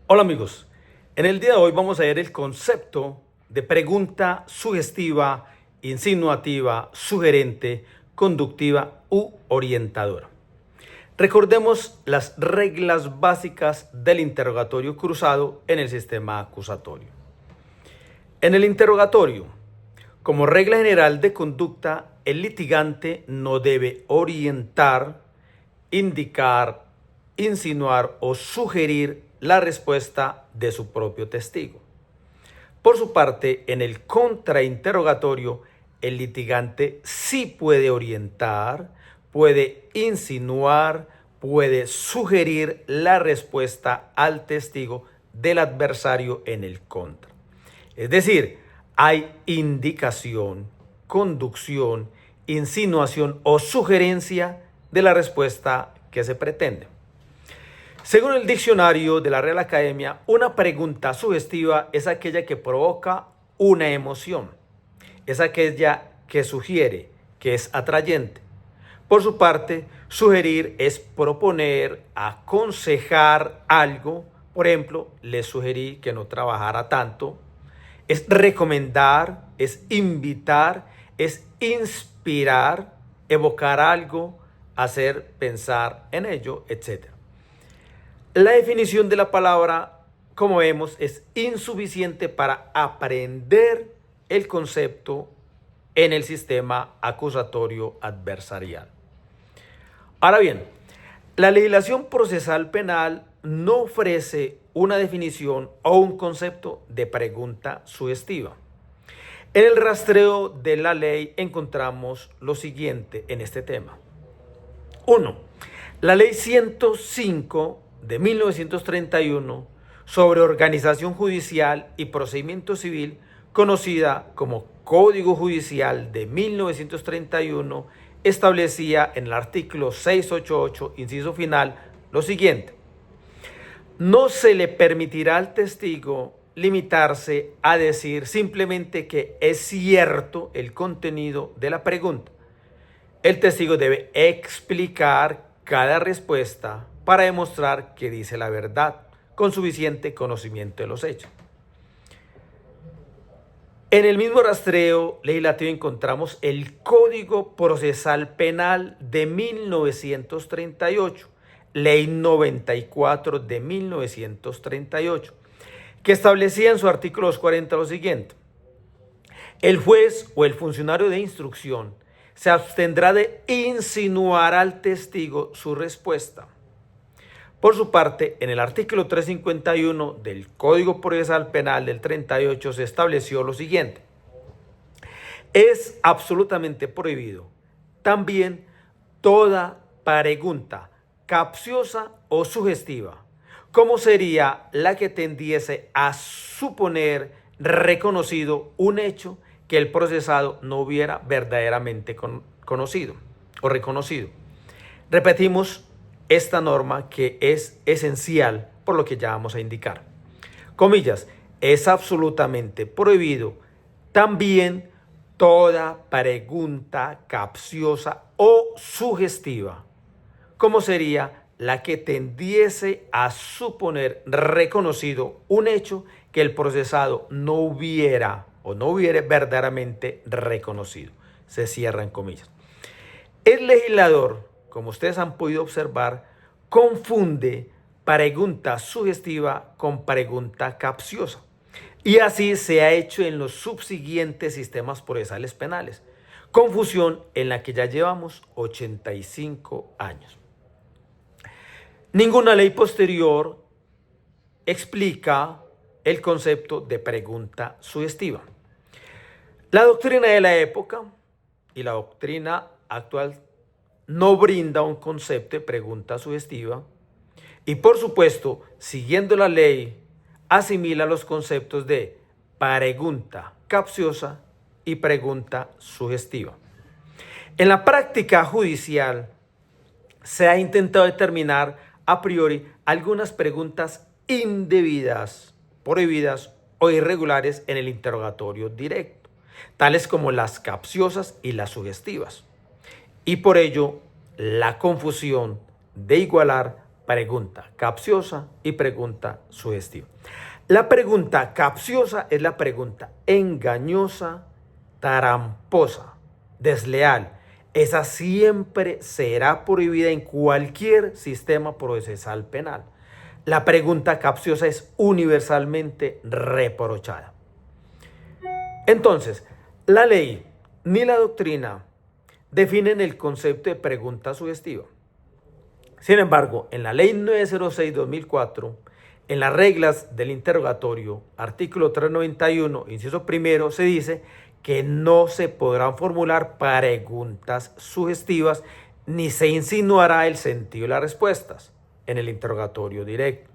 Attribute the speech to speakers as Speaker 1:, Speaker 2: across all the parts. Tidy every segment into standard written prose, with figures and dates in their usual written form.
Speaker 1: Hola amigos, en el día de hoy vamos a ver el concepto de pregunta sugestiva, insinuativa, sugerente, conductiva u orientadora. Recordemos las reglas básicas del interrogatorio cruzado en el sistema acusatorio. En el interrogatorio, como regla general de conducta, el litigante no debe orientar, indicar, insinuar o sugerir la respuesta de su propio testigo. Por su parte, en el contrainterrogatorio, el litigante sí puede orientar, puede insinuar, puede sugerir la respuesta al testigo del adversario en el contra. Es decir, hay indicación, conducción, insinuación o sugerencia de la respuesta que se pretende. Según el diccionario de la Real Academia, una pregunta sugestiva es aquella que provoca una emoción, es aquella que sugiere, que es atrayente. Por su parte, sugerir es proponer, aconsejar algo. Por ejemplo, le sugerí que no trabajara tanto. Es recomendar, es invitar, es inspirar, evocar algo, hacer pensar en ello, etc. La definición de la palabra, como vemos, es insuficiente para aprender el concepto en el sistema acusatorio adversarial. Ahora bien, la legislación procesal penal no ofrece una definición o un concepto de pregunta sugestiva. En el rastreo de la ley encontramos lo siguiente en este tema. 1. La ley 105 de 1931 sobre organización judicial y procedimiento civil, conocida como Código Judicial de 1931, establecía en el artículo 688, inciso final, lo siguiente: no se le permitirá al testigo limitarse a decir simplemente que es cierto el contenido de la pregunta. El testigo debe explicar cada respuesta para demostrar que dice la verdad con suficiente conocimiento de los hechos. En el mismo rastreo legislativo encontramos el Código Procesal Penal de 1938, Ley 94 de 1938, que establecía en su artículo 240 lo siguiente: el juez o el funcionario de instrucción se abstendrá de insinuar al testigo su respuesta. Por su parte, en el artículo 351 del Código Procesal Penal del 38 se estableció lo siguiente: es absolutamente prohibido también toda pregunta capciosa o sugestiva, como sería la que tendiese a suponer reconocido un hecho que el procesado no hubiera verdaderamente conocido o reconocido. Repetimos esta norma, que es esencial por lo que ya vamos a indicar. Comillas, es absolutamente prohibido también toda pregunta capciosa o sugestiva, como sería la que tendiese a suponer reconocido un hecho que el procesado no hubiera verdaderamente reconocido. Se cierran comillas. El legislador, como ustedes han podido observar, confunde pregunta sugestiva con pregunta capciosa. Y así se ha hecho en los subsiguientes sistemas procesales penales. Confusión en la que ya llevamos 85 años. Ninguna ley posterior explica el concepto de pregunta sugestiva. La doctrina de la época y la doctrina actual no brinda un concepto de pregunta sugestiva y, por supuesto, siguiendo la ley, asimila los conceptos de pregunta capciosa y pregunta sugestiva. En la práctica judicial se ha intentado determinar a priori algunas preguntas indebidas, prohibidas o irregulares en el interrogatorio directo, tales como las capciosas y las sugestivas. Y por ello, la confusión de igualar pregunta capciosa y pregunta sugestiva. La pregunta capciosa es la pregunta engañosa, tramposa, desleal. Esa siempre será prohibida en cualquier sistema procesal penal. La pregunta capciosa es universalmente reprochada. Entonces, la ley ni la doctrina definen el concepto de pregunta sugestiva. Sin embargo, en la Ley 906/2004, en las reglas del interrogatorio, artículo 391, inciso primero, se dice que no se podrán formular preguntas sugestivas ni se insinuará el sentido de las respuestas en el interrogatorio directo.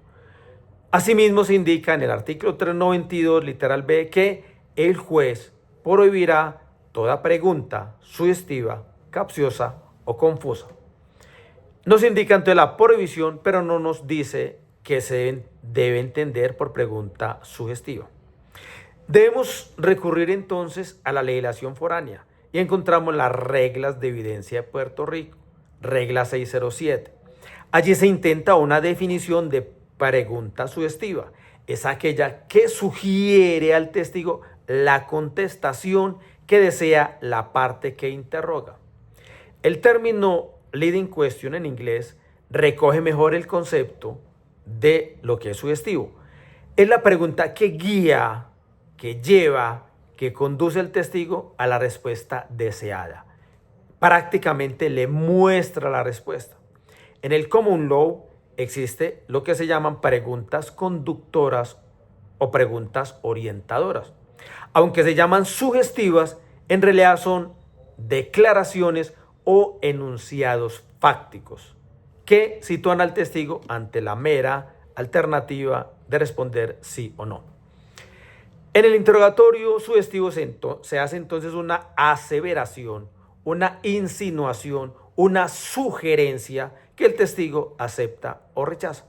Speaker 1: Asimismo, se indica en el artículo 392, literal B, que el juez prohibirá toda pregunta sugestiva, capciosa o confusa. Nos indica entonces la prohibición, pero no nos dice que se debe entender por pregunta sugestiva. Debemos recurrir entonces a la legislación foránea y encontramos las reglas de evidencia de Puerto Rico, regla 607. Allí se intenta una definición de pregunta sugestiva. Es aquella que sugiere al testigo la contestación que desea la parte que interroga. El término leading question en inglés recoge mejor el concepto de lo que es sugestivo. Es la pregunta que guía, que lleva, que conduce al testigo a la respuesta deseada. Prácticamente le muestra la respuesta. En el common law existe lo que se llaman preguntas conductoras o preguntas orientadoras. Aunque se llaman sugestivas, en realidad son declaraciones o enunciados fácticos que sitúan al testigo ante la mera alternativa de responder sí o no. En el interrogatorio sugestivo se hace entonces una aseveración, una insinuación, una sugerencia que el testigo acepta o rechaza.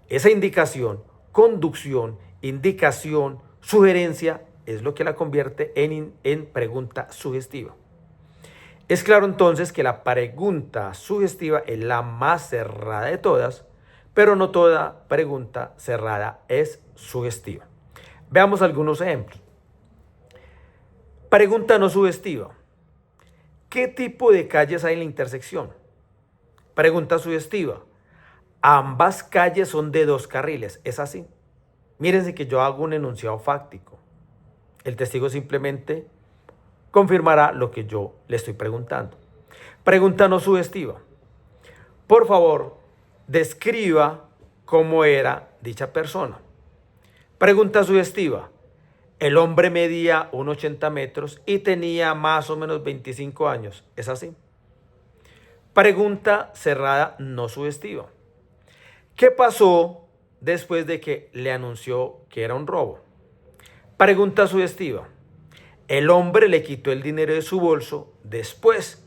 Speaker 1: Esa indicación, conducción, indicación, sugerencia es lo que la convierte en pregunta sugestiva. Es claro entonces que la pregunta sugestiva es la más cerrada de todas, pero no toda pregunta cerrada es sugestiva. Veamos algunos ejemplos. Pregunta no sugestiva. ¿Qué tipo de calles hay en la intersección? Pregunta sugestiva. Ambas calles son de 2 carriles. ¿Es así? Mírense que yo hago un enunciado fáctico. El testigo simplemente confirmará lo que yo le estoy preguntando. Pregunta no sugestiva. Por favor, describa cómo era dicha persona. Pregunta sugestiva. El hombre medía 1,80 metros y tenía más o menos 25 años. ¿Es así? Pregunta cerrada no sugestiva. ¿Qué pasó después de que le anunció que era un robo? Pregunta sugestiva. El hombre le quitó el dinero de su bolso después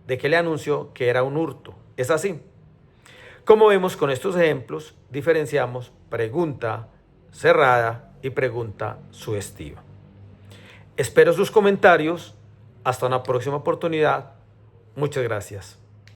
Speaker 1: de que le anunció que era un hurto. ¿Es así? Como vemos con estos ejemplos, diferenciamos pregunta cerrada y pregunta sugestiva. Espero sus comentarios. Hasta una próxima oportunidad. Muchas gracias.